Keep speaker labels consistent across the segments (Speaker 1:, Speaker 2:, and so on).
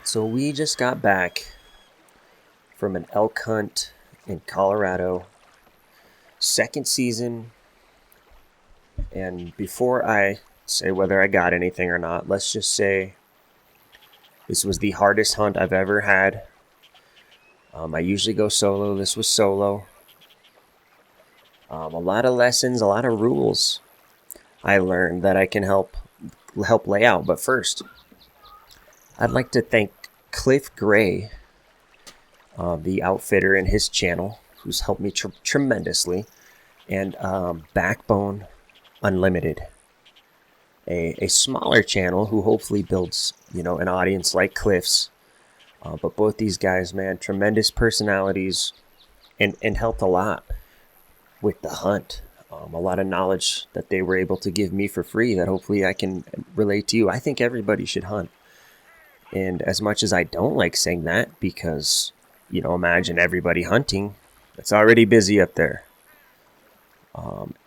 Speaker 1: So we just got back from an elk hunt in Colorado, second season. And before I say whether I got anything or not, let's just say this was the hardest hunt I've ever had. I usually go solo. This was solo. A lot of lessons, a lot of rules I learned that I can help lay out. But first, I'd like to thank Cliff Gray, the outfitter, and his channel, who's helped me tremendously, and Backbone Unlimited, a smaller channel who hopefully builds an audience like Cliff's. But both these guys, man, tremendous personalities, and helped a lot with the hunt. A lot of knowledge that they were able to give me for free that hopefully I can relate to you. I think everybody should hunt. And as much as I don't like saying that, because, imagine everybody hunting, it's already busy up there.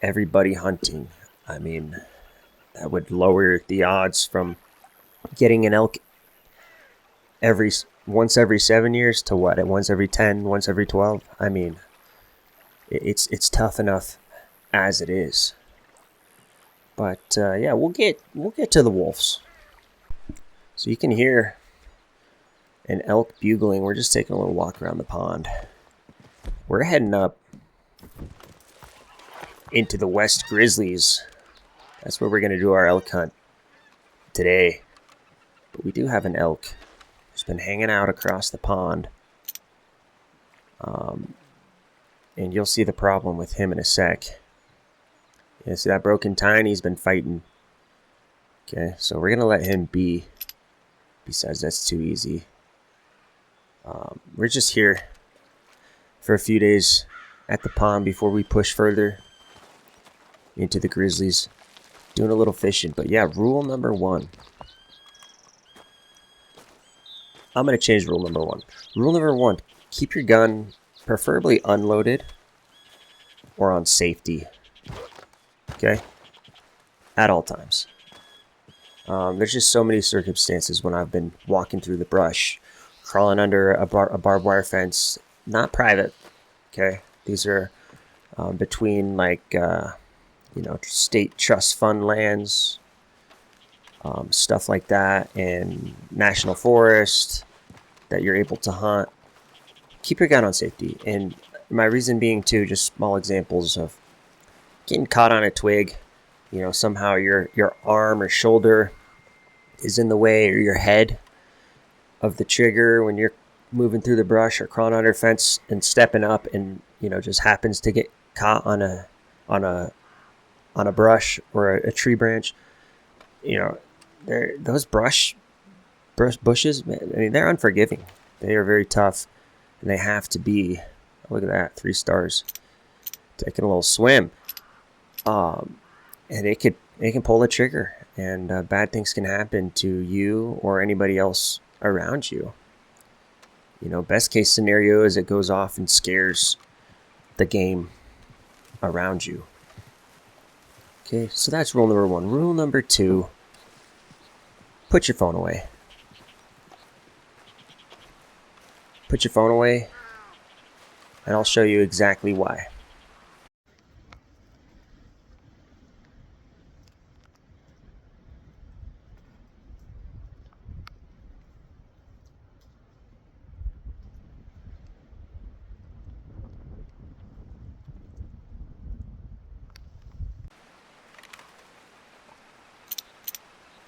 Speaker 1: Everybody hunting. I mean, that would lower the odds from getting an elk every once every 7 years to what? At once every 10, once every 12. I mean, it's tough enough as it is. But yeah, we'll get to the wolves. So you can hear an elk bugling. We're just taking a little walk around the pond. We're heading up into the West Grizzlies. That's where we're going to do our elk hunt today. But we do have an elk who's been hanging out across the pond. And you'll see the problem with him in a sec. Yeah, see that broken tine? He's been fighting. Okay, so we're going to let him be. Besides, that's too easy. We're just here for a few days at the pond before we push further into the Grizzlies. Doing a little fishing. But yeah, rule number 1. I'm going to change rule number 1. Rule number 1, keep your gun preferably unloaded or on safety. Okay? At all times. There's just so many circumstances when I've been walking through the brush, crawling under a barbed wire fence, not private. Okay? These are between state trust fund lands, stuff like that, and national forest that you're able to hunt. Keep your gun on safety. And my reason being, too, just small examples of getting caught on a twig. Somehow your arm or shoulder is in the way, or your head of the trigger when you're moving through the brush or crawling under a fence and stepping up, and just happens to get caught on a brush or a tree branch. Those bushes, man, I mean, they're unforgiving. They are very tough, and they have to be. Look at that, 3 stars. Taking a little swim. And it can pull the trigger, and bad things can happen to you or anybody else around you. Best case scenario is it goes off and scares the game around you. Okay, so that's rule number 1. Rule number 2, put your phone away. Put your phone away, and I'll show you exactly why.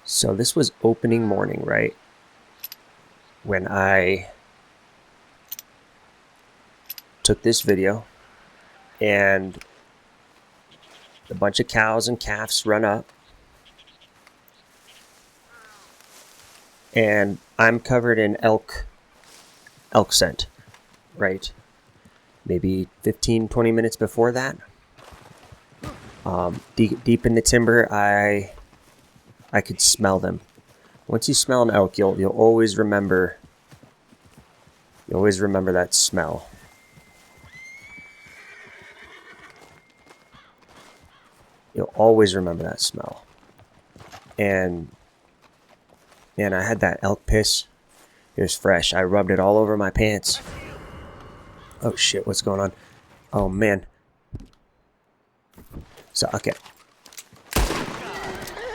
Speaker 1: So this was opening morning, right? When I took this video, and a bunch of cows and calves run up, and I'm covered in elk scent, right? Maybe 15-20 minutes before that, deep in the timber, I could smell them. Once you smell an elk, you'll always remember. You always remember that smell. You'll always remember that smell. And I had that elk piss It was fresh. I rubbed it all over my pants. Oh shit, what's going on? Oh man. So, okay.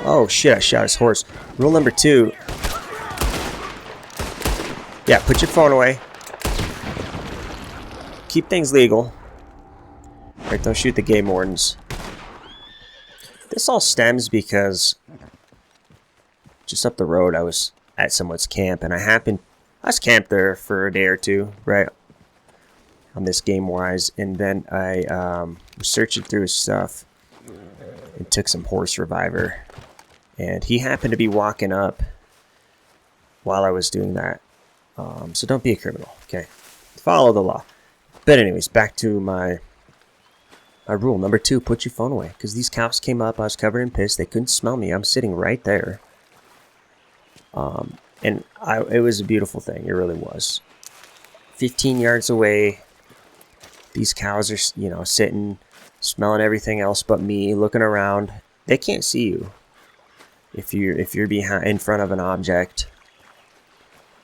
Speaker 1: Oh shit, I shot his horse. Rule number 2. Yeah, put your phone away. Keep things legal. Right, don't shoot the game wardens. This all stems because just up the road I was at someone's camp, and I was camped there for a day or two, right, on this Game Wise, and then I was searching through his stuff and took some Horse Reviver, and he happened to be walking up while I was doing that. So don't be a criminal, okay? Follow the law. But anyways, back to my rule number 2: put your phone away. Because these cops came up, I was covered in piss, they couldn't smell me, I'm sitting right there. And it was a beautiful thing, it really was. 15 yards away, these cows are, you know, sitting, smelling everything else but me, looking around. They can't see you if you're behind, in front of an object,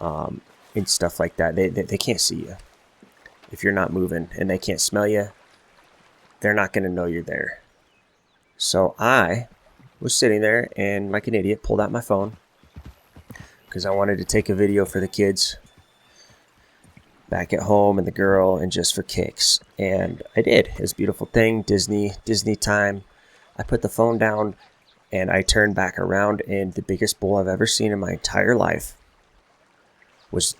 Speaker 1: and stuff like that. They can't see you if you're not moving, and they can't smell you. They're not going to know you're there. So I was sitting there and, like an idiot, pulled out my phone because I wanted to take a video for the kids back at home and the girl, and just for kicks. And I did. It was a beautiful thing. Disney time. I put the phone down and I turned back around, and the biggest bull I've ever seen in my entire life was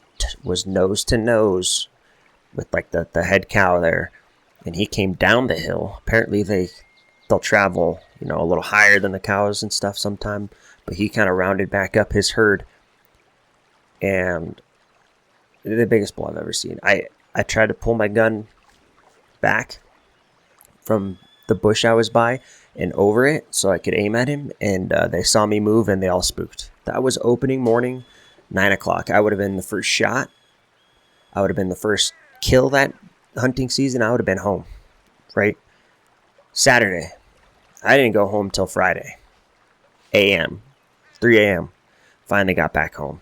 Speaker 1: nose to nose with like the head cow there, and he came down the hill. Apparently they'll travel, you know, a little higher than the cows and stuff sometime, but he kind of rounded back up his herd, and the biggest bull I've ever seen. I tried to pull my gun back from the bush I was by and over it so I could aim at him, and they saw me move and they all spooked. That was opening morning, 9 o'clock. I would have been the first shot. I would have been the first kill that hunting season. I would have been home, right? Saturday. I didn't go home till Friday. 3 a.m. Finally got back home.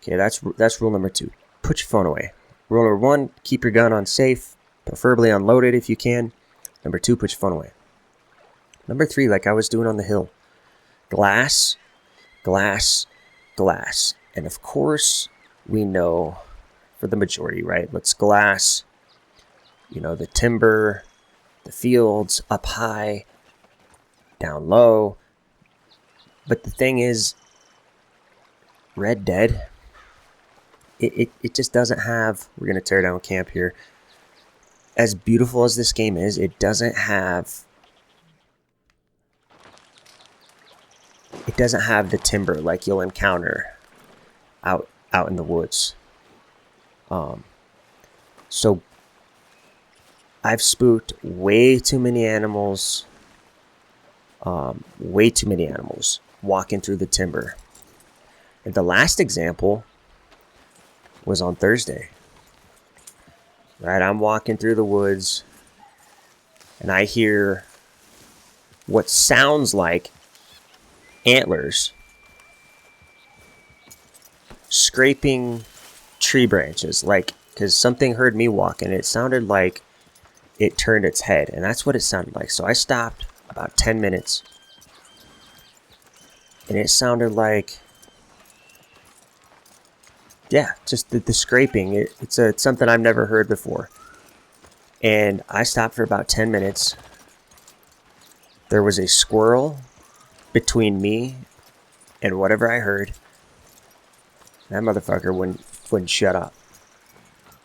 Speaker 1: Okay, that's rule number 2. Put your phone away. Rule number 1, keep your gun on safe, preferably unloaded if you can. Number 2, put your phone away. Number 3, like I was doing on the hill. Glass, glass, glass. And of course, we know, for the majority, right? Let's glass, you know, the timber, the fields, up high, down low. But the thing is, Red Dead, it just doesn't have, we're going to tear down camp here, as beautiful as this game is, it doesn't have the timber like you'll encounter out in the woods. So I've spooked way too many animals walking through the timber. And the last example was on Thursday. Right, I'm walking through the woods and I hear what sounds like antlers scraping tree branches, like, because something heard me walking. It sounded like it turned its head, and that's what it sounded like. So I stopped about 10 minutes, and it sounded like, yeah, just the scraping. It's something I've never heard before. And I stopped for about 10 minutes. There was a squirrel between me and whatever I heard. That motherfucker wouldn't shut up.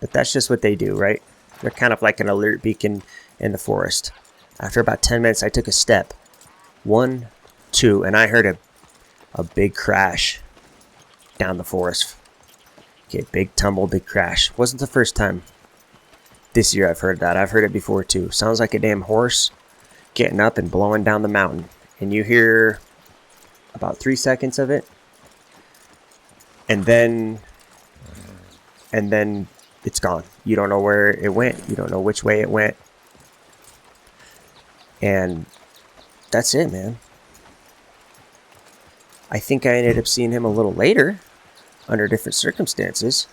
Speaker 1: But that's just what they do, right? They're kind of like an alert beacon in the forest. After about 10 minutes, I took a step. 1, 2, and I heard a big crash down the forest. Okay, big tumble, big crash. Wasn't the first time this year I've heard that. I've heard it before too. Sounds like a damn horse getting up and blowing down the mountain. And you hear about 3 seconds of it. And then it's gone. You don't know where it went. You don't know which way it went. And that's it, man. I think I ended up seeing him a little later. under different circumstances.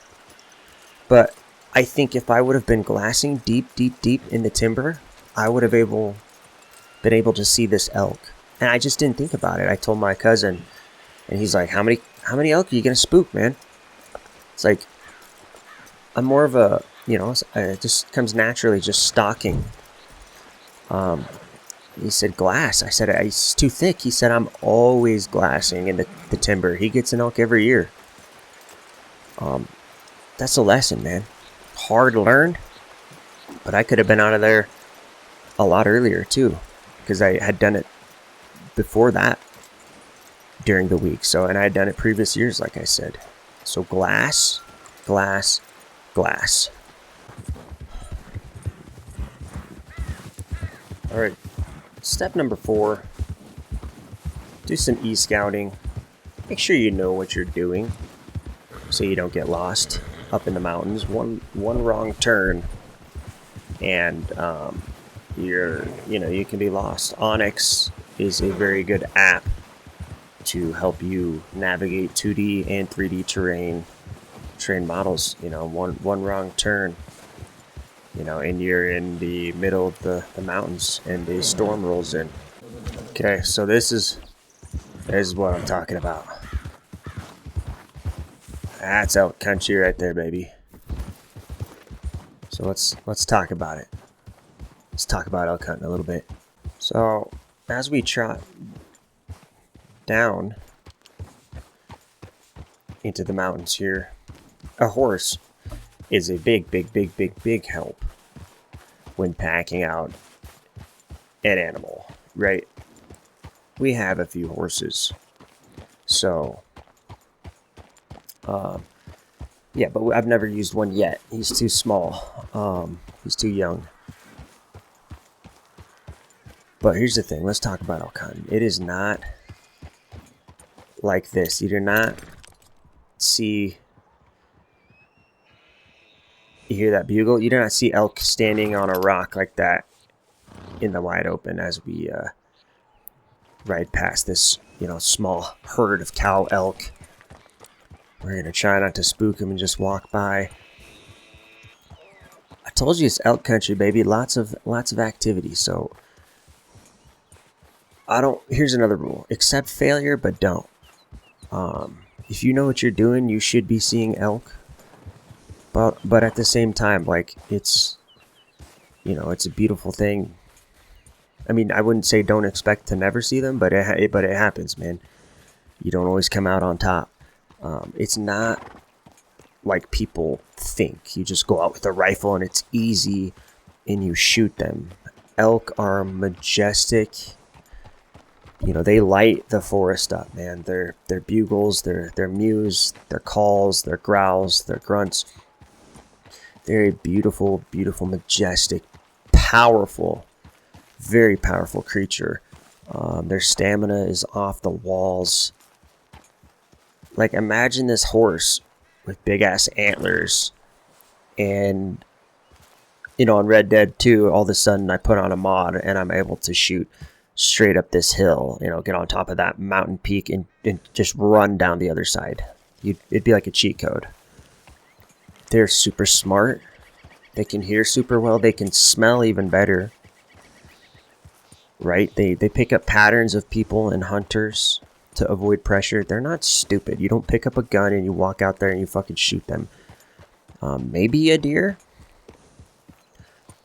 Speaker 1: But I think if I would have been glassing deep, deep, deep in the timber, I would have been able to see this elk. And I just didn't think about it. I told my cousin, and he's like, how many elk are you gonna spook, man? It's like, I'm more of a, it just comes naturally, just stalking. He said glass. I said, it's too thick. He said, I'm always glassing in the timber. He gets an elk every year. That's a lesson, man. Hard learned, but I could have been out of there a lot earlier too, because I had done it before that during the week. So, and I had done it previous years, like I said. So glass, glass, glass. All right. Step number 4. Do some e-scouting. Make sure you know what you're doing so you don't get lost up in the mountains. One wrong turn and you can be lost. Onyx is a very good app to help you navigate 2D and 3D terrain models. One wrong turn, and you're in the middle of the mountains and a storm rolls in. Okay, so this is what I'm talking about. That's elk country right there, baby. So let's talk about it. Let's talk about elk hunting a little bit. So as we trot down into the mountains here, a horse is a big help when packing out an animal, right? We have a few horses, so yeah, but I've never used one yet. He's too small. He's too young. But here's the thing. Let's talk about elk hunting. It is not like this. You do not see. You hear that bugle? You do not see elk standing on a rock like that in the wide open as we ride past this, small herd of cow elk. We're gonna try not to spook them and just walk by. I told you it's elk country, baby. Lots of activity. So here's another rule: accept failure, but don't. If you know what you're doing, you should be seeing elk. But at the same time, like it's a beautiful thing. I mean, I wouldn't say don't expect to never see them, but it happens, man. You don't always come out on top. It's not like people think. You just go out with a rifle and it's easy and you shoot them. Elk are majestic. They light the forest up, man. Their bugles, their mews, their calls, their growls, their grunts. They're a beautiful, beautiful, majestic, powerful, very powerful creature. Their stamina is off the walls. Like, imagine this horse with big ass antlers, and on Red Dead 2, all of a sudden I put on a mod and I'm able to shoot straight up this hill, get on top of that mountain peak and just run down the other side. It'd be like a cheat code. They're super smart. They can hear super well. They can smell even better. Right? They pick up patterns of people and hunters to avoid pressure. They're not stupid. You don't pick up a gun and you walk out there and you fucking shoot them. Maybe a deer.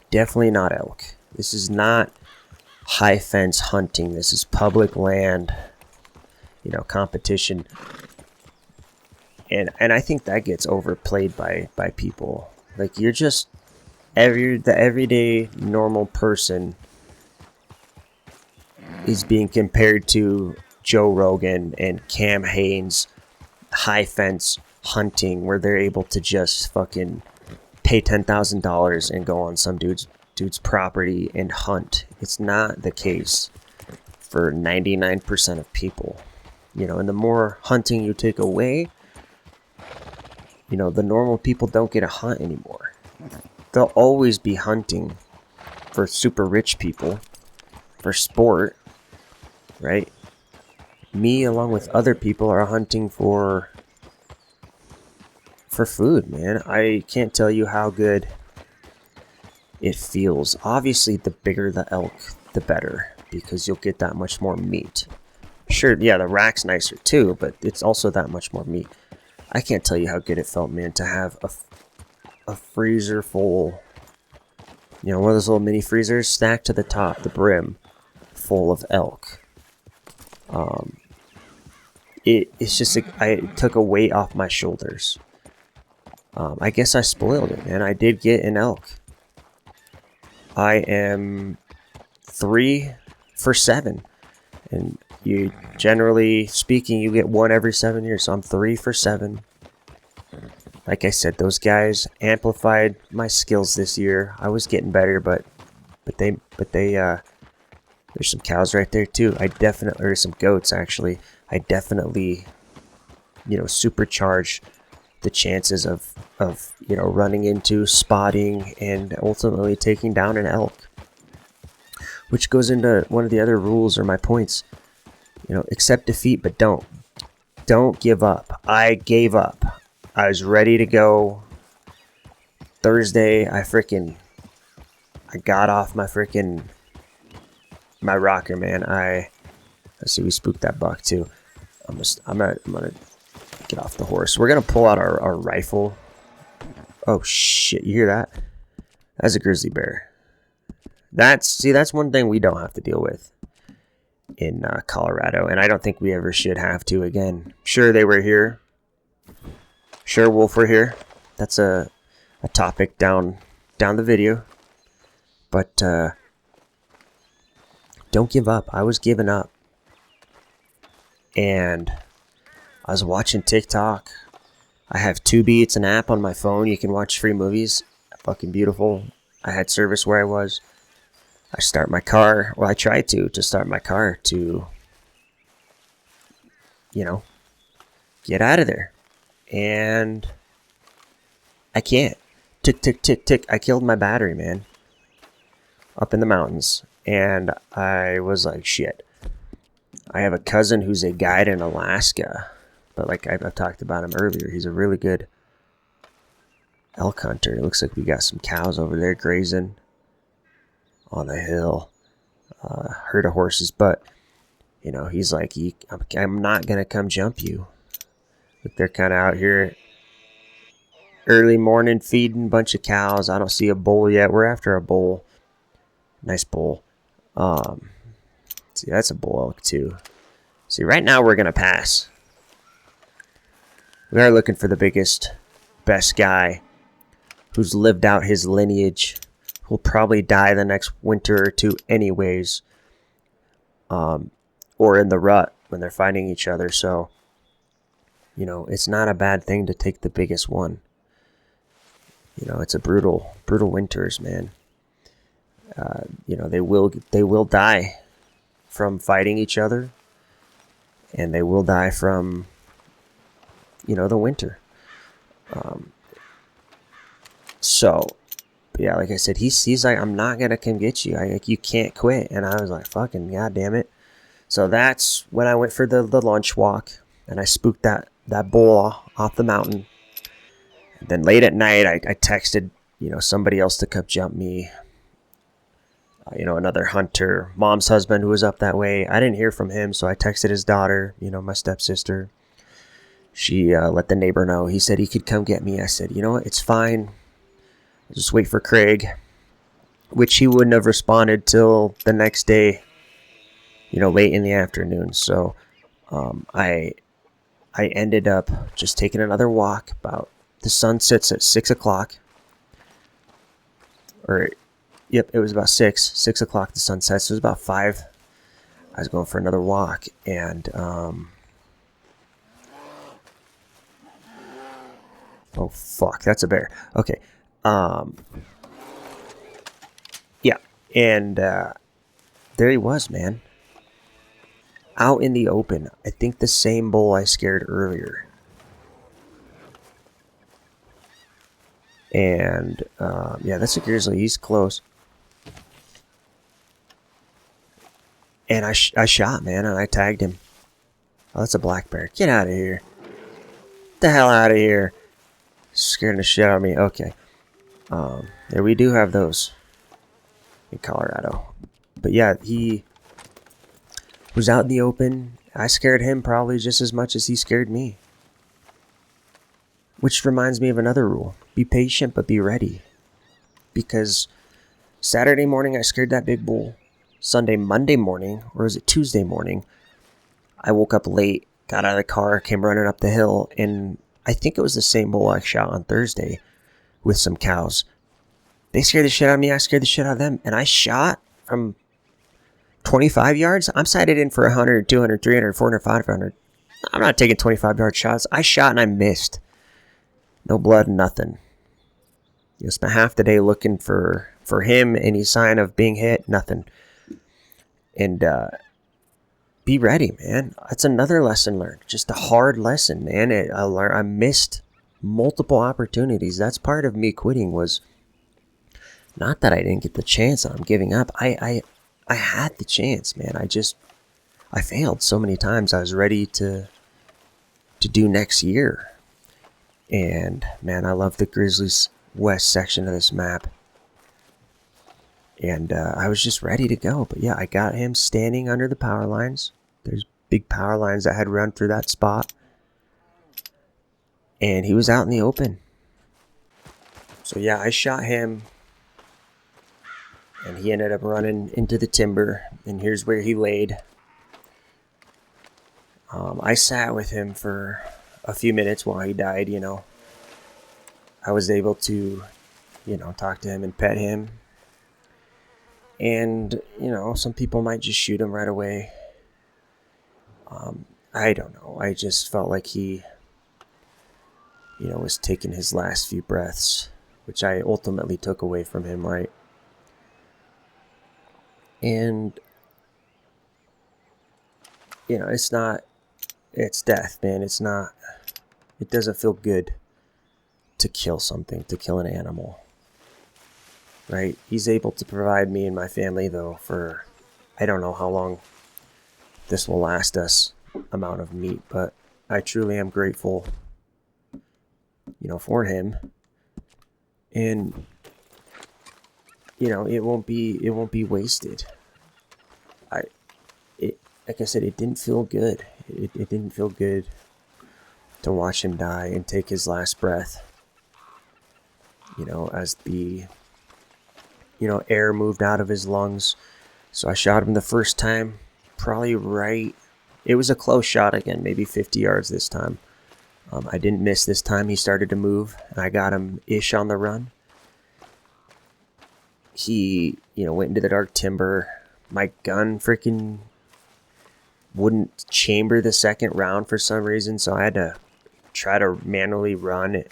Speaker 1: Definitely not elk. This is not high fence hunting. This is public land, competition. And I think that gets overplayed by people. Like, you're just the everyday normal person is being compared to Joe Rogan and Cam Hanes high fence hunting, where they're able to just fucking pay $10,000 and go on some dude's property and hunt. It's not the case for 99% of people. And the more hunting you take away, the normal people don't get a hunt anymore. They'll always be hunting for super rich people, for sport, right? Me, along with other people, are hunting for for food, man. I can't tell you how good it feels. Obviously, the bigger the elk, the better, because you'll get that much more meat. Sure, yeah, the rack's nicer too, but it's also that much more meat. I can't tell you how good it felt, man, to have a freezer full, you know, one of those little mini freezers stacked to the top, the brim, full of elk. It's just, it took a weight off my shoulders. I guess I spoiled it, man. I did get an elk. I am 3 for 7. And you, generally speaking, you get one every 7 years. So I'm 3 for 7. Like I said, those guys amplified my skills this year. I was getting better, but they there's some cows right there too. Or some goats actually. I definitely, you know, supercharged the chances of you know, running into, spotting, and ultimately taking down an elk. Which goes into one of the other rules or my points. You know, accept defeat, but don't give up. I gave up. I was ready to go. Thursday, I got off my rocker, man. Let's see, we spooked that buck too. I'm gonna get off the horse. We're gonna pull out our rifle. Oh shit, you hear that? That's a grizzly bear. That's one thing we don't have to deal with in Colorado, and I don't think we ever should have to again. Sure, they were here. Sure, wolf were here. That's a topic down the video. But don't give up. I was giving up. And I was watching TikTok. I have Tubi. It's an app on my phone. You can watch free movies. Fucking beautiful. I had service where I was. I start my car. Well, I tried to start my car to, you know, get out of there. And I can't. Tick, tick, tick, tick. I killed my battery, man. Up in the mountains. And I was like, shit. I have a cousin who's a guide in Alaska. But like I've talked about him earlier, he's a really good elk hunter. It looks like we got some cows over there grazing on the hill. Herd of horses. But, you know, he's like, I'm not going to come jump you. But they're kind of out here early morning feeding a bunch of cows. I don't see a bull yet. We're after a bull. Nice bull. See, that's a bull elk too. See, right now we're going to pass. We are looking for the biggest, best guy who's lived out his lineage. Who'll probably die the next winter or two anyways. Or in the rut when they're fighting each other. So, you know, it's not a bad thing to take the biggest one. You know, it's a brutal winters, man. You know, they will die from fighting each other, and they will die from, you know, the winter. So, yeah, like I said, he's like, I'm not gonna come get you. You can't quit. And I was like, fucking goddamn it. So that's when I went for the lunch walk, and I spooked that bull off the mountain. And then late at night, I texted, you know, somebody else to come jump me. You know, another hunter, mom's husband who was up that way. I didn't hear from him, so I texted his daughter, you know, my stepsister. She let the neighbor know. He said he could come get me. I said, you know what, it's fine. I'll just wait for Craig, which he wouldn't have responded till the next day, you know, late in the afternoon. So I ended up just taking another walk. About the sun sets at 6 o'clock. Yep, it was about 6 o'clock the sun sets. So it was about 5. I was going for another walk, and oh fuck, that's a bear. Okay. Yeah, and there he was, man. Out in the open. I think the same bull I scared earlier. And yeah, that's a grizzly. He's close. And I shot, man, and I tagged him. Oh, that's a black bear. Get out of here. Get the hell out of here. Scaring the shit out of me. Okay. Yeah, we do have those in Colorado. But yeah, he was out in the open. I scared him probably just as much as he scared me. Which reminds me of another rule. Be patient, but be ready. Because Saturday morning, I scared that big bull. Monday morning, or was it Tuesday morning, I woke up late, got out of the car, came running up the hill, and I think it was the same bull I shot on Thursday with some cows. They scared the shit out of me, I scared the shit out of them, and I shot from 25 yards. I'm sighted in for 100, 200, 300, 400, 500. I'm not taking 25-yard shots. I shot and I missed. No blood, nothing. You spent half the day looking for him, any sign of being hit, nothing. And be ready, man. That's another lesson learned. Just a hard lesson, man. I missed multiple opportunities. That's part of me quitting, was not that I didn't get the chance and I'm giving up. I had the chance, man. I failed so many times. I was ready to do next year. And man, I love the Grizzlies west section of this map. And I was just ready to go. But yeah, I got him standing under the power lines. There's big power lines that had run through that spot. And he was out in the open. So yeah, I shot him. And he ended up running into the timber. And here's where he laid. I sat with him for a few minutes while he died, you know. I was able to, you know, talk to him and pet him. And, you know, some people might just shoot him right away. I don't know. I just felt like he, you know, was taking his last few breaths, which I ultimately took away from him, right? And, you know, it's death, man. It doesn't feel good to kill something, to kill an animal. Right? He's able to provide me and my family, though, for I don't know how long this will last us amount of meat, but I truly am grateful, you know, for him. And you know, it won't be wasted. Like I said, it didn't feel good. It didn't feel good to watch him die and take his last breath. You know, as the air moved out of his lungs. So I shot him the first time, probably right. It was a close shot again, maybe 50 yards this time. I didn't miss this time. He started to move, and I got him ish on the run. He, you know, went into the dark timber. My gun freaking wouldn't chamber the second round for some reason, so I had to try to manually run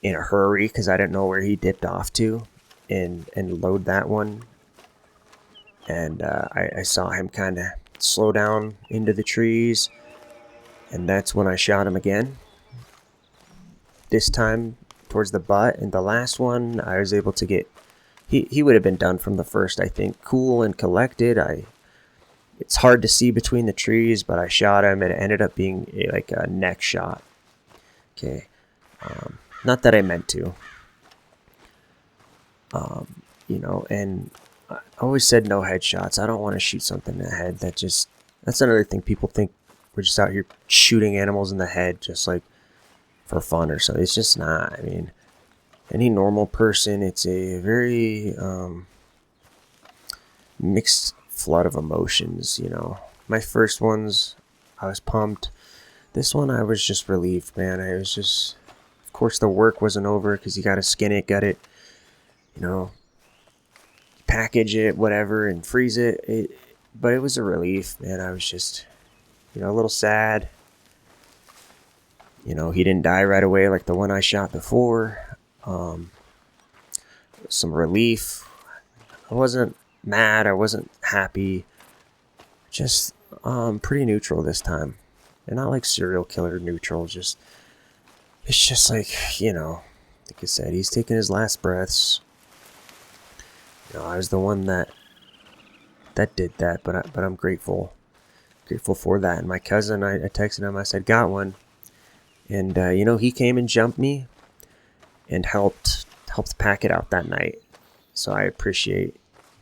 Speaker 1: in a hurry because I didn't know where he dipped off to. And load that one. And I saw him kind of slow down into the trees. And that's when I shot him again. This time towards the butt. And the last one, I was able to get... He would have been done from the first, I think. Cool and collected. It's hard to see between the trees, but I shot him and it ended up being like a neck shot. Okay. Not that I meant to. You know, and I always said no headshots. I don't want to shoot something in the head. That's another thing. People think we're just out here shooting animals in the head just like for fun or something. It's just not. I mean, any normal person, it's a very mixed flood of emotions, you know. My first ones, I was pumped. This one, I was just relieved, man. I was just, of course, the work wasn't over because you got to skin it, gut it, you know, package it, whatever, and freeze it. But it was a relief, man. I was just, you know, a little sad. You know, he didn't die right away like the one I shot before. Some relief. I wasn't mad. I wasn't happy. Just pretty neutral this time. And not like serial killer neutral. It's just like, you know, like I said, he's taking his last breaths. You know, I was the one that did that, but I'm grateful for that. And my cousin, I texted him. I said, got one. And you know, he came and jumped me. and helped pack it out that night. So I appreciate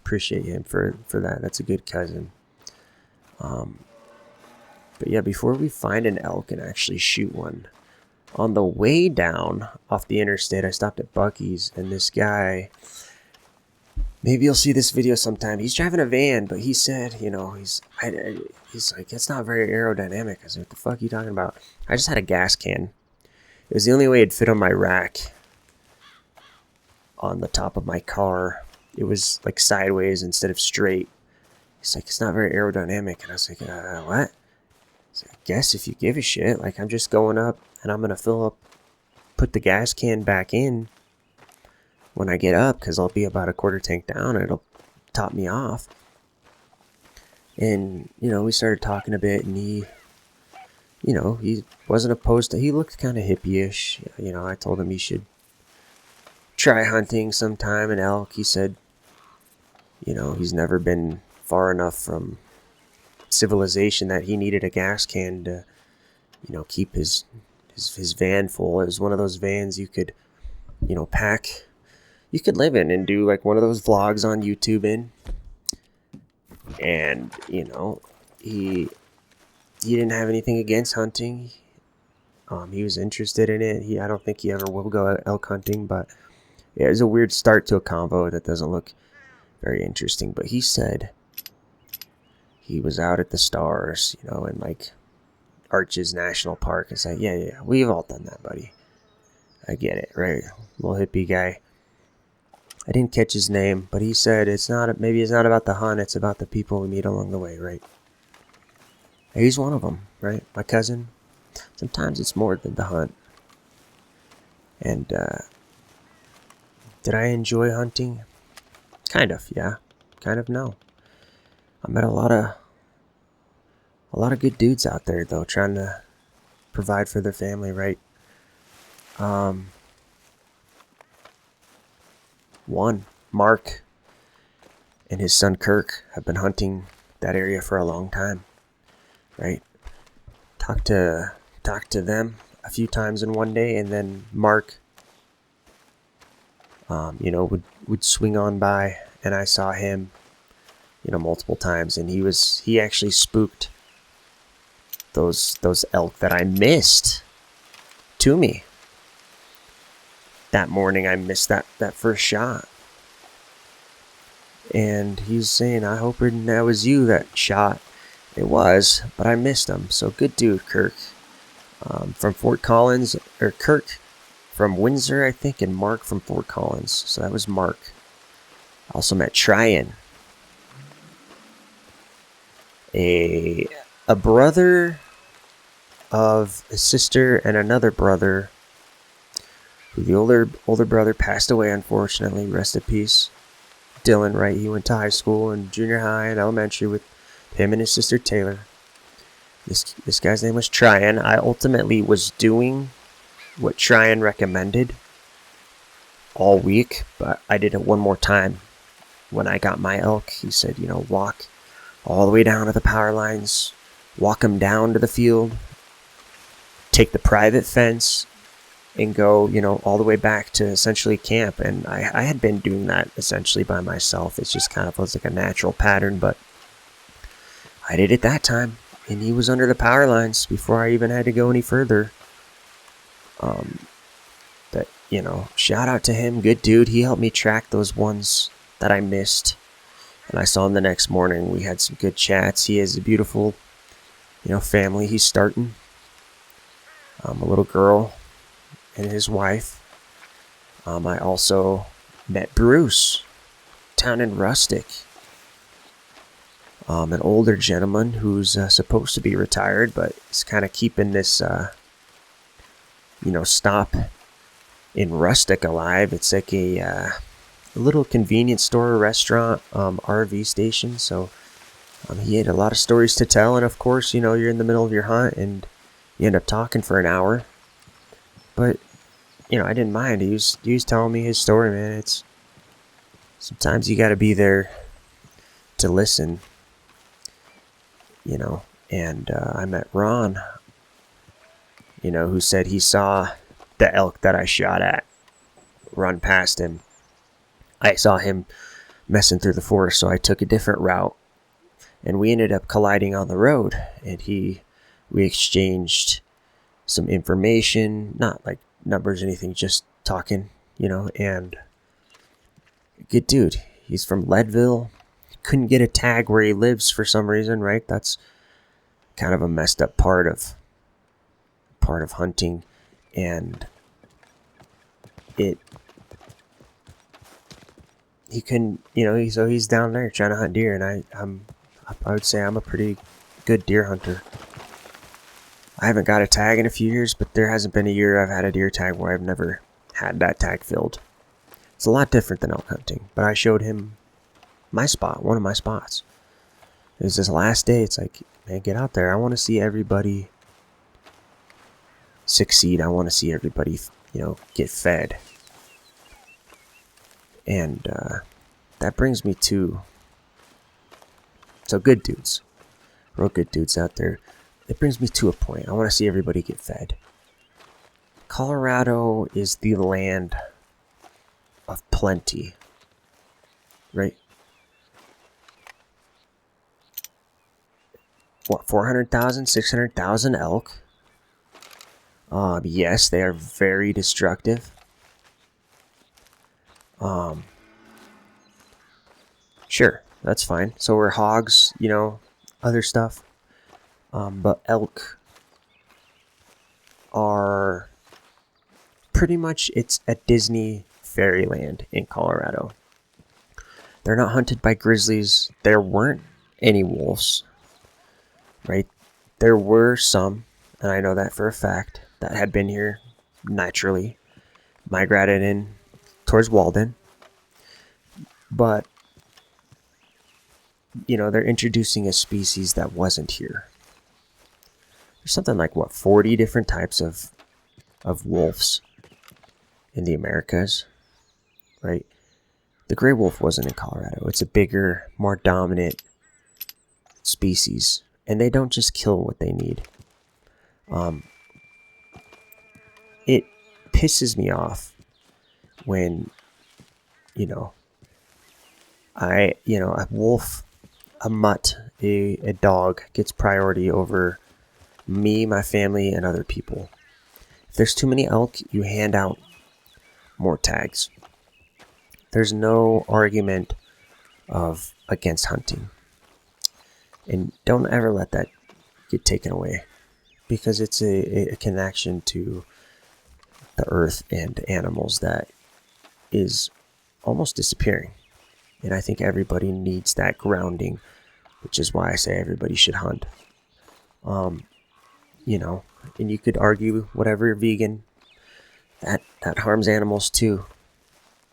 Speaker 1: him for that. That's a good cousin. But yeah, before we find an elk and actually shoot one, on the way down off the interstate, I stopped at Buc-ee's, and this guy, maybe you'll see this video sometime. He's driving a van, but he said, he's like, it's not very aerodynamic. I said, what the fuck are you talking about? I just had a gas can. It was the only way it'd fit on my rack on the top of my car. It was like sideways instead of straight. He's like, it's not very aerodynamic. And I was like, what? So I guess if you give a shit, like, I'm just going up and I'm going to put the gas can back in when I get up, because I'll be about a quarter tank down and it'll top me off. And, we started talking a bit, and he wasn't opposed to, he looked kind of hippie-ish. I told him he should try hunting sometime, an elk. He said, he's never been far enough from civilization that he needed a gas can to, keep his van full. It was one of those vans you could, pack, you could live in and do like one of those vlogs on YouTube in. And, he didn't have anything against hunting. He was interested in it. I don't think he ever will go elk hunting, but yeah, it was a weird start to a convo that doesn't look very interesting. But he said he was out at the stars, in like Arches National Park. I said, yeah, we've all done that, buddy. I get it, right? Little hippie guy. I didn't catch his name, but he said maybe it's not about the hunt, it's about the people we meet along the way, right? He's one of them, right? My cousin. Sometimes it's more than the hunt. And did I enjoy hunting? Kind of, yeah. Kind of, no. I met a lot of good dudes out there, though, trying to provide for their family, right? One, Mark, and his son Kirk have been hunting that area for a long time, right? Talked to them a few times in one day, and then Mark, would swing on by, and I saw him, multiple times, and he actually spooked those elk that I missed to me. That morning I missed that first shot. And he's saying, I hope that was you that shot. It was, but I missed him. So good dude, Kirk. From Fort Collins, or Kirk from Windsor, I think, and Mark from Fort Collins. So that was Mark. I also met Tryon. A brother of a sister and another brother, who the older brother passed away, unfortunately. Rest in peace. Dylan, right? He went to high school and junior high and elementary with him and his sister Taylor. This guy's name was Tryon. I ultimately was doing what Tryon recommended all week, but I did it one more time when I got my elk. He said, walk all the way down to the power lines, walk them down to the field, take the private fence, and go, all the way back to essentially camp. And I had been doing that essentially by myself. It's just kind of was like a natural pattern, but I did it that time, and he was under the power lines before I even had to go any further. But, shout out to him. Good dude. He helped me track those ones that I missed. And I saw him the next morning. We had some good chats. He has a beautiful, family he's starting. A little girl and his wife. I also met Bruce down in Rustic. An older gentleman who's supposed to be retired, but is kind of keeping this, stop in Rustic alive. It's like a little convenience store, restaurant, RV station. So he had a lot of stories to tell, and of course, you're in the middle of your hunt and you end up talking for an hour. But I didn't mind. He was telling me his story, man. It's sometimes you got to be there to listen. And I met Ron, who said he saw the elk that I shot at. run past him. I saw him messing through the forest, so I took a different route, and we ended up colliding on the road. And we exchanged some information, not like numbers or anything, just talking, and good dude. He's from Leadville. Couldn't get a tag where he lives for some reason, right? That's kind of a messed up part of hunting, and he couldn't, so he's down there trying to hunt deer, and I would say I'm a pretty good deer hunter. I haven't got a tag in a few years, but there hasn't been a year I've had a deer tag where I've never had that tag filled. It's a lot different than elk hunting, but I showed him my spot, one of my spots. It was this last day. It's like, man, get out there. I want to see everybody succeed. I want to see everybody, get fed. And that brings me to, so good dudes, real good dudes out there. It brings me to a point. I want to see everybody get fed. Colorado is the land of plenty, right? What, 400,000, 600,000 elk? Yes, they are very destructive. Sure, that's fine. So are hogs, other stuff. But elk are pretty much, it's a Disney fairyland in Colorado. They're not hunted by grizzlies. There weren't any wolves, right? There were some, and I know that for a fact, that had been here naturally, migrated in towards Walden. But, they're introducing a species that wasn't here. There's something like, 40 different types of wolves in the Americas, right? The gray wolf wasn't in Colorado. It's a bigger, more dominant species, and they don't just kill what they need. It pisses me off when, a wolf, a mutt, a dog gets priority over me, my family, and other people. If there's too many elk, you hand out more tags. There's no argument against hunting. And don't ever let that get taken away, because it's a connection to the earth and animals that is almost disappearing. And I think everybody needs that grounding, which is why I say everybody should hunt. And you could argue whatever, vegan, that harms animals too.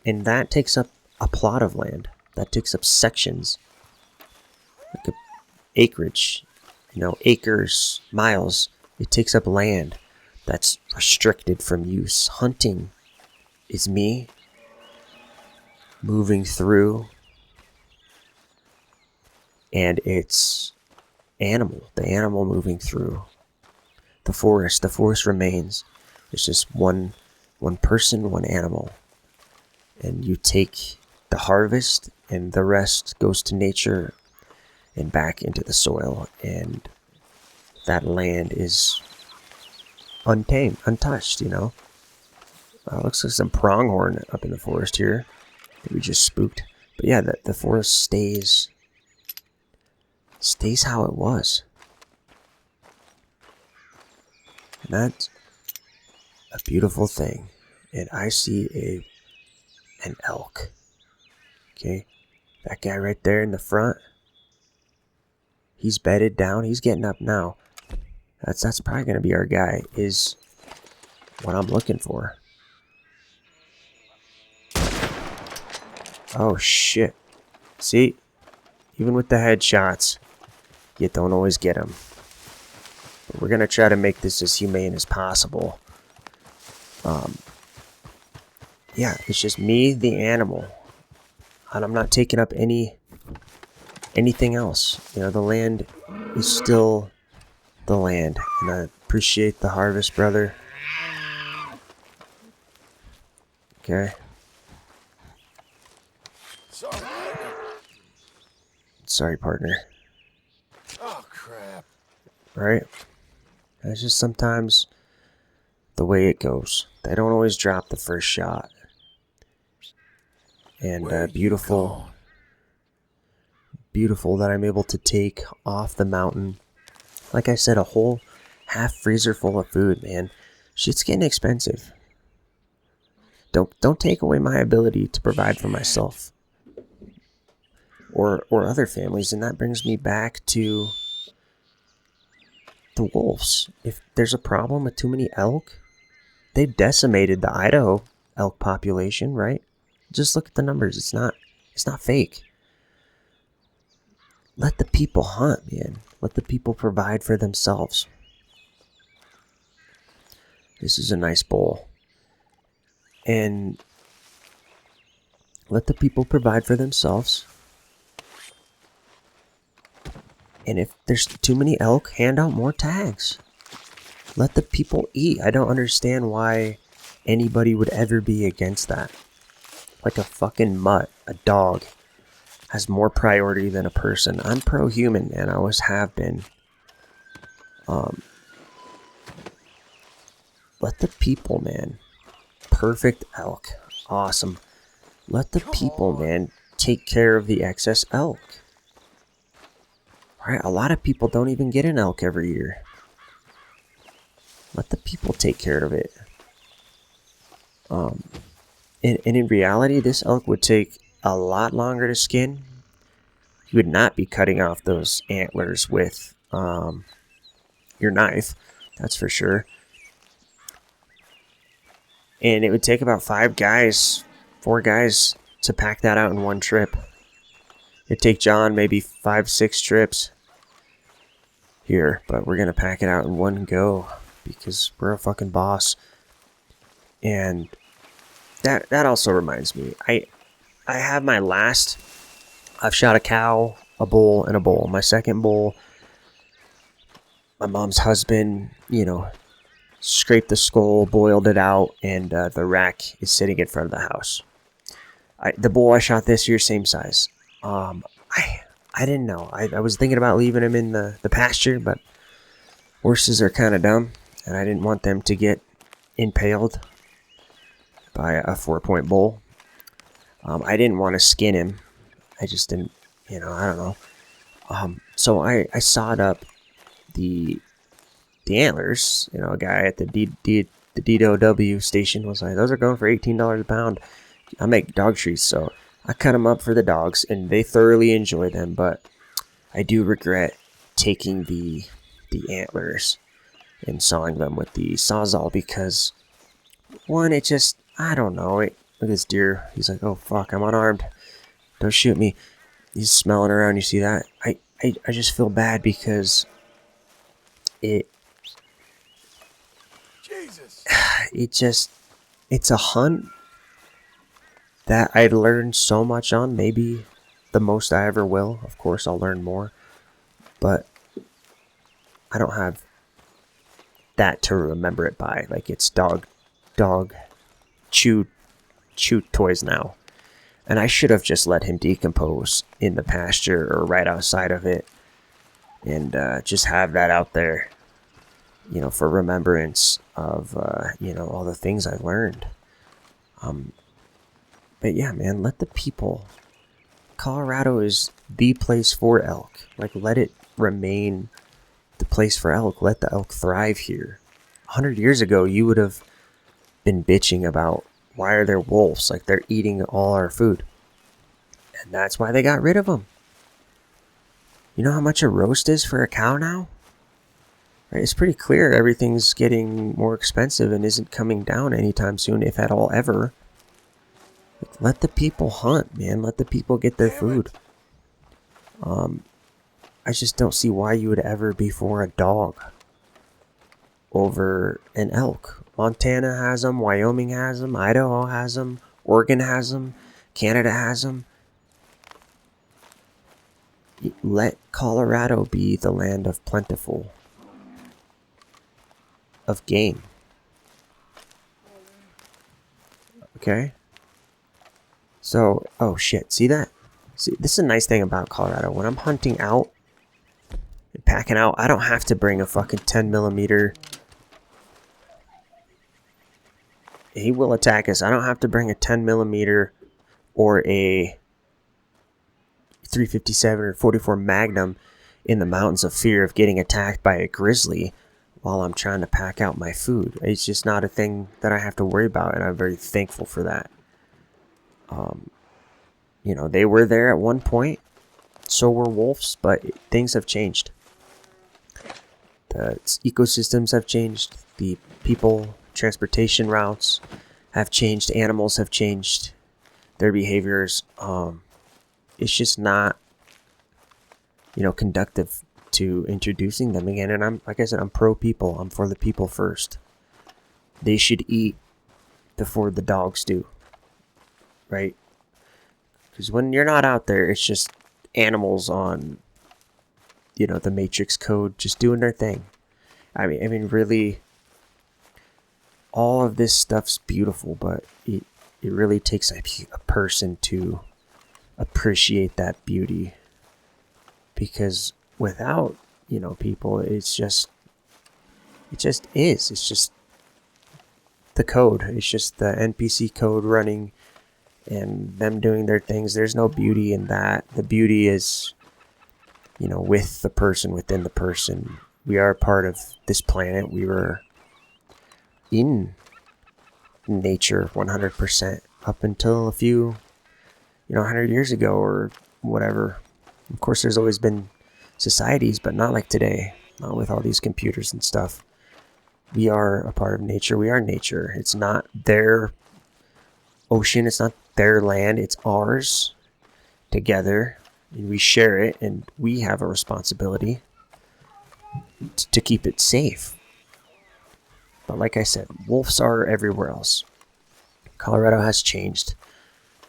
Speaker 1: And that takes up a plot of land. That takes up sections. Like acreage, acres, miles. It takes up land that's restricted from use. Hunting is me moving through, and it's the animal moving through. The forest remains. It's just one person, one animal. And you take the harvest, and the rest goes to nature and back into the soil. And that land is untamed, untouched, looks like some pronghorn up in the forest here that we just spooked. But yeah, the forest stays how it was. And that's a beautiful thing. And I see an elk. Okay? That guy right there in the front, he's bedded down. He's getting up now. That's probably going to be our guy, is what I'm looking for. Oh, shit. See? Even with the headshots, you don't always get them. But we're going to try to make this as humane as possible. Yeah, it's just me, the animal. And I'm not taking up anything else. The land is still the land. And I appreciate the harvest, brother. Okay. Sorry, partner.
Speaker 2: Oh, crap.
Speaker 1: Right? That's just sometimes the way it goes. They don't always drop the first shot. And beautiful that I'm able to take off the mountain. Like I said, a whole half freezer full of food, man. Shit's getting expensive. Don't take away my ability to provide for myself or other families, and that brings me back to the wolves. If there's a problem with too many elk, they've decimated the Idaho elk population, right? Just look at the numbers. It's not fake. Let the people hunt, man. Let the people provide for themselves. This is a nice bowl. And let the people provide for themselves. And if there's too many elk, hand out more tags. Let the people eat. I don't understand why anybody would ever be against that. Like a fucking mutt, a dog, has more priority than a person. I'm pro-human, man. I always have been. Let the people, man. Perfect elk. Awesome. Let the people, man, take care of the excess elk. Right? A lot of people don't even get an elk every year. Let the people take care of it. And in reality, this elk would take a lot longer to skin. You would not be cutting off those antlers with your knife. That's for sure. And it would take about 4 guys to pack that out in one trip. It'd take John maybe 5-6 trips here, but we're gonna pack it out in one go because we're a fucking boss. And that also reminds me, I have my last. I've shot a cow, a bull, and a bull. My second bull, my mom's husband, scraped the skull, boiled it out, and the rack is sitting in front of the house. The bull I shot this year, same size. I didn't know. I was thinking about leaving him in the pasture, but horses are kind of dumb, and I didn't want them to get impaled by a 4-point bull. I didn't want to skin him. I just didn't, I don't know. So I sawed up the antlers. A guy at the DOW station was like, those are going for $18 a pound. I make dog treats, so I cut them up for the dogs, and they thoroughly enjoy them. But I do regret taking the antlers and sawing them with the Sawzall because, one, it just, I don't know. Look at this deer. He's like, oh fuck, I'm unarmed. Don't shoot me. He's smelling around. You see that? I just feel bad because
Speaker 2: Jesus.
Speaker 1: It's a hunt that I learned so much on. Maybe the most I ever will. Of course, I'll learn more. But I don't have that to remember it by. Like, it's dog chew toys now. And I should have just let him decompose in the pasture or right outside of it. And just have that out there, for remembrance of, all the things I've learned. But yeah, man, let the people. Colorado is the place for elk. Like, let it remain the place for elk. Let the elk thrive here. 100 years ago, you would have been bitching about why are there wolves? Like, they're eating all our food. And that's why they got rid of them. You know how much a roast is for a cow now? Right, it's pretty clear everything's getting more expensive and isn't coming down anytime soon, if at all ever. Like, let the people hunt, man. Let the people get their food. I just don't see why you would ever be for a dog over an elk. Montana has them, Wyoming has them, Idaho has them, Oregon has them, Canada has them. Let Colorado be the land of plentiful, of game. Okay? So, oh shit, see that? See, this is a nice thing about Colorado. When I'm hunting out and packing out, I don't have to bring a fucking 10 millimeter. He will attack us. I don't have to bring a 10 millimeter or a 357 or 44 Magnum in the mountains of fear of getting attacked by a grizzly while I'm trying to pack out my food. It's just not a thing that I have to worry about, and I'm very thankful for that. You know, they were there at one point, so were wolves, but things have changed. The ecosystems have changed, the people, transportation routes have changed, animals have changed their behaviors. It's just not, conductive to introducing them again. And I'm, like I said, I'm pro people. I'm for the people first. They should eat before the dogs do, right? Because when you're not out there, it's just animals on, the Matrix code just doing their thing. I mean, really, all of this stuff's beautiful, but it really takes a person to appreciate that beauty. Because without, people, it just is. It's just the code. It's just the NPC code running and them doing their things. There's no beauty in that. The beauty is, with the person, within the person. We are part of this planet. We were in nature 100% up until a few, 100 years ago or whatever. Of course, there's always been societies, but not like today, not with all these computers and stuff. We are a part of nature. We are nature. It's not their ocean. It's not their land. It's ours together. And we share it, and we have a responsibility to keep it safe. But like I said, wolves are everywhere else. Colorado has changed.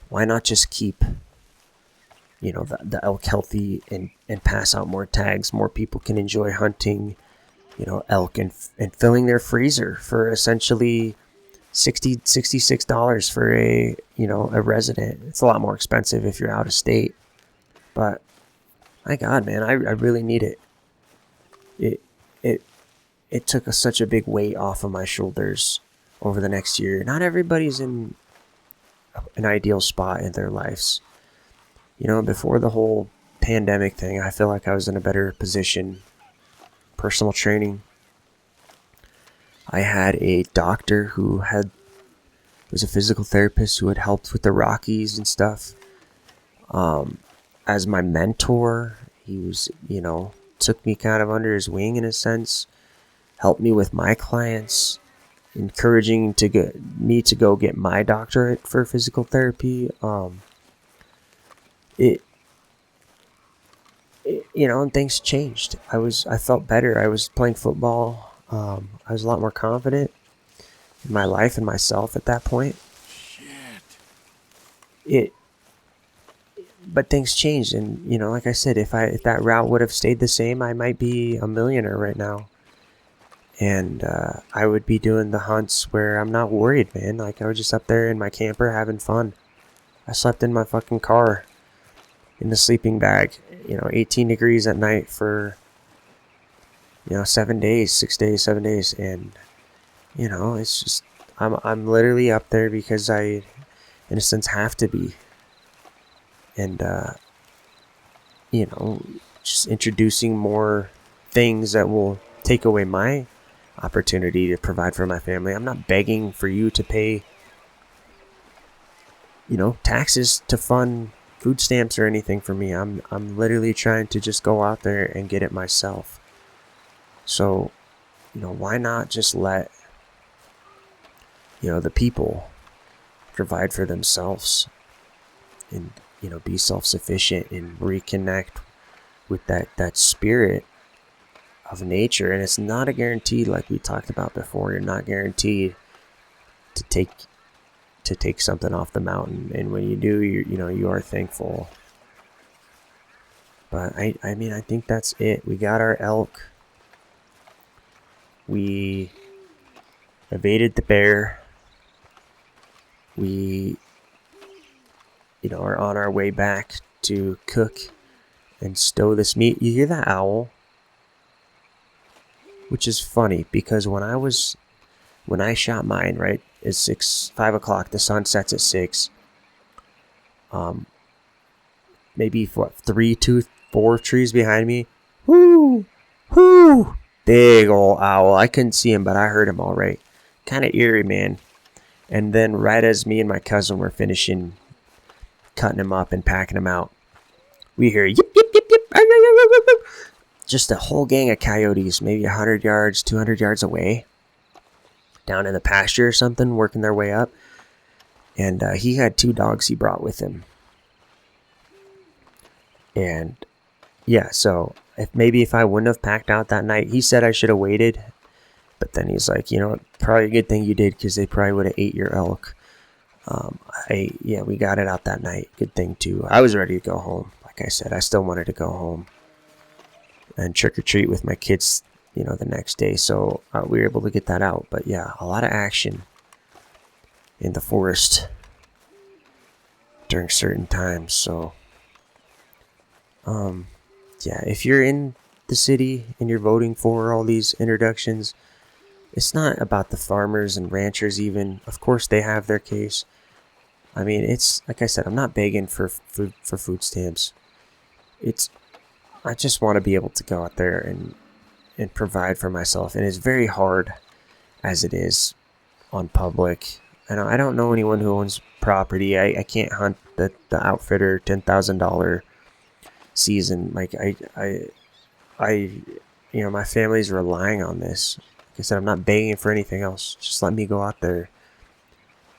Speaker 1: Why not just keep, the elk healthy and pass out more tags? More people can enjoy hunting, elk and filling their freezer for essentially $66 for a resident. It's a lot more expensive if you're out of state. But my God, man, I really need it. It took such a big weight off of my shoulders over the next year. Not everybody's in an ideal spot in their lives. Before the whole pandemic thing, I feel like I was in a better position. Personal training. I had a doctor who was a physical therapist who had helped with the Rockies and stuff. As my mentor, he was, took me kind of under his wing in a sense, helped me with my clients, encouraging me to go get my doctorate for physical therapy. And things changed. I felt better. I was playing football. I was a lot more confident in my life and myself at that point.
Speaker 2: Shit.
Speaker 1: But things changed, and like I said, if that route would have stayed the same, I might be a millionaire right now, and I would be doing the hunts where I'm not worried, man. Like, I was just up there in my camper having fun. I slept in my fucking car in the sleeping bag, 18 degrees at night for 7 days, 6 days, 7 days, and it's just I'm literally up there because I, in a sense, have to be. And just introducing more things that will take away my opportunity to provide for my family. I'm not begging for you to pay taxes to fund food stamps or anything for me. I'm literally trying to just go out there and get it myself. So why not just let the people provide for themselves and be self-sufficient and reconnect with that spirit of nature. And it's not a guarantee, like we talked about before. You're not guaranteed to take something off the mountain, and when you do, you are thankful. But I mean, I think that's it. We got our elk. We evaded the bear. We are on our way back to cook and stow this meat. You hear that owl? Which is funny because when I shot mine, right, it's 5 o'clock. The sun sets at 6. Maybe what, 3, 2, 4 trees behind me. Whoo, whoo, big old owl. I couldn't see him, but I heard him all right. Kind of eerie, man. And then right as me and my cousin were finishing cutting him up and packing him out, we hear yip yip yip yip. Just a whole gang of coyotes, maybe 100 yards, 200 yards away, down in the pasture or something, working their way up. And he had 2 dogs he brought with him. And yeah, so if I wouldn't have packed out that night, he said I should have waited. But then he's like, probably a good thing you did because they probably would have ate your elk. We got it out that night. Good thing too. I was ready to go home. Like I said, I still wanted to go home and trick or treat with my kids, the next day. So we were able to get that out. But yeah, a lot of action in the forest during certain times. So, yeah, if you're in the city and you're voting for all these introductions, it's not about the farmers and ranchers even. Of course, they have their case. I mean, it's like I said, I'm not begging for food stamps. I just want to be able to go out there and provide for myself. And it's very hard as it is on public. I don't know anyone who owns property. I can't hunt the outfitter $10,000 season. Like my family's relying on this. Like I said, I'm not begging for anything else. Just let me go out there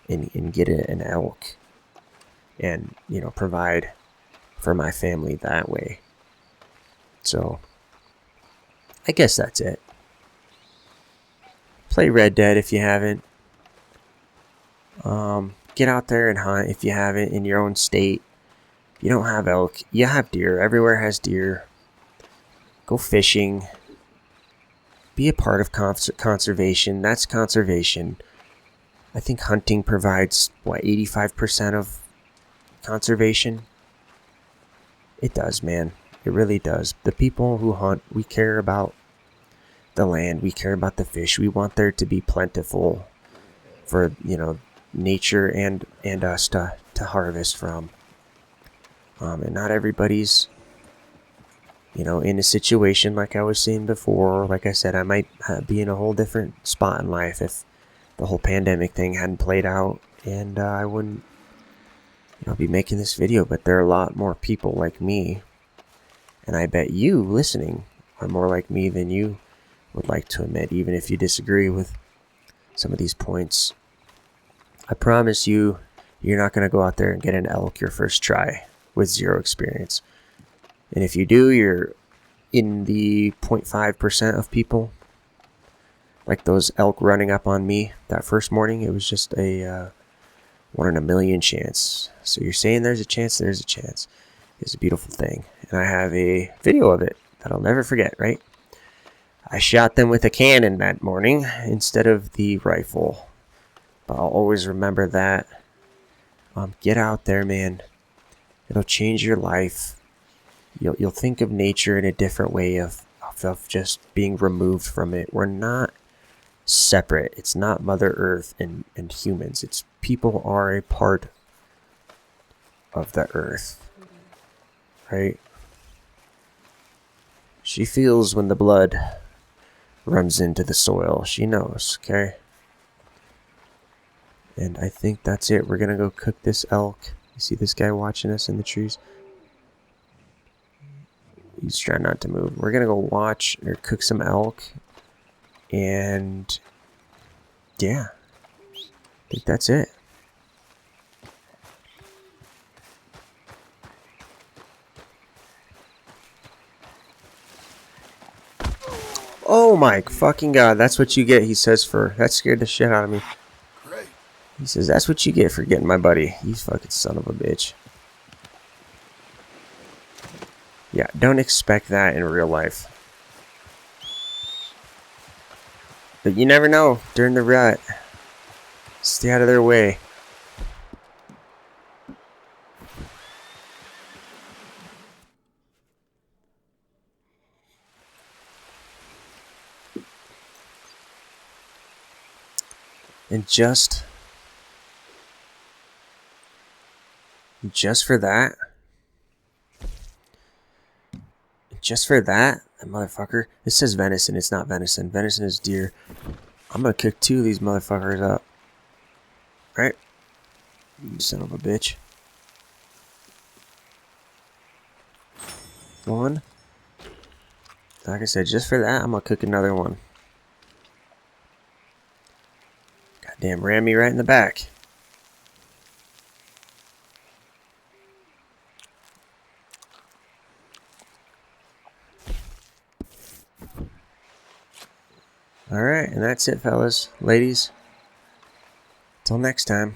Speaker 1: and get an elk and, provide for my family that way. So, I guess that's it. Play Red Dead if you haven't. Get out there and hunt if you haven't in your own state. If you don't have elk, you have deer. Everywhere has deer. Go fishing. Be a part of conservation. That's conservation. I think hunting provides, 85% of conservation? It does, man. It really does. The people who hunt, we care about the land. We care about the fish. We want there to be plentiful for, nature and us to harvest from. And not everybody's, in a situation like I was saying before. Like I said, I might be in a whole different spot in life if the whole pandemic thing hadn't played out, and I wouldn't, be making this video. But there are a lot more people like me, and I bet you listening are more like me than you would like to admit, even if you disagree with some of these points. I promise you, you're not going to go out there and get an elk your first try with 0 experience. And if you do, you're in the 0.5% of people. Like those elk running up on me that first morning, it was just a 1 in a million chance. So you're saying there's a chance, there's a chance. It's a beautiful thing. And I have a video of it that I'll never forget, right? I shot them with a cannon that morning instead of the rifle. But I'll always remember that. Get out there, man. It'll change your life. You'll think of nature in a different way of just being removed from it. We're not separate. It's not Mother Earth and humans. It's people are a part of the earth. Right? She feels when the blood runs into the soil. She knows, okay? And I think that's it. We're gonna go cook this elk. You see this guy watching us in the trees? He's trying not to move. We're gonna go watch or cook some elk. And yeah, I think that's it. Oh my fucking god, that's what you get, he says, that scared the shit out of me.
Speaker 2: Great.
Speaker 1: He says, that's what you get for getting my buddy. You fucking son of a bitch. Yeah, don't expect that in real life. But you never know during the rut. Stay out of their way. And just for that, that motherfucker, it says venison, it's not venison. Venison is deer. I'm gonna cook 2 of these motherfuckers up. Right? You son of a bitch. 1. Like I said, just for that, I'm gonna cook another one. Goddamn, ran me right in the back. Alright, and that's it, fellas. Ladies. Till next time.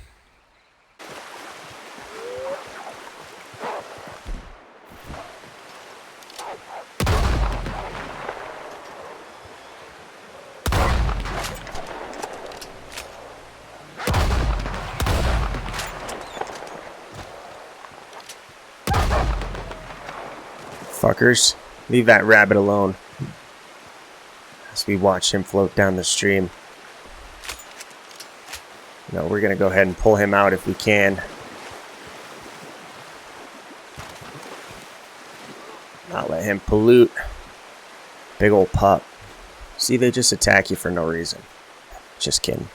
Speaker 1: Fuckers. Leave that rabbit alone. As we watch him float down the stream. No, we're gonna go ahead and pull him out if we can. Not let him pollute. Big old pup. See, they just attack you for no reason. Just kidding.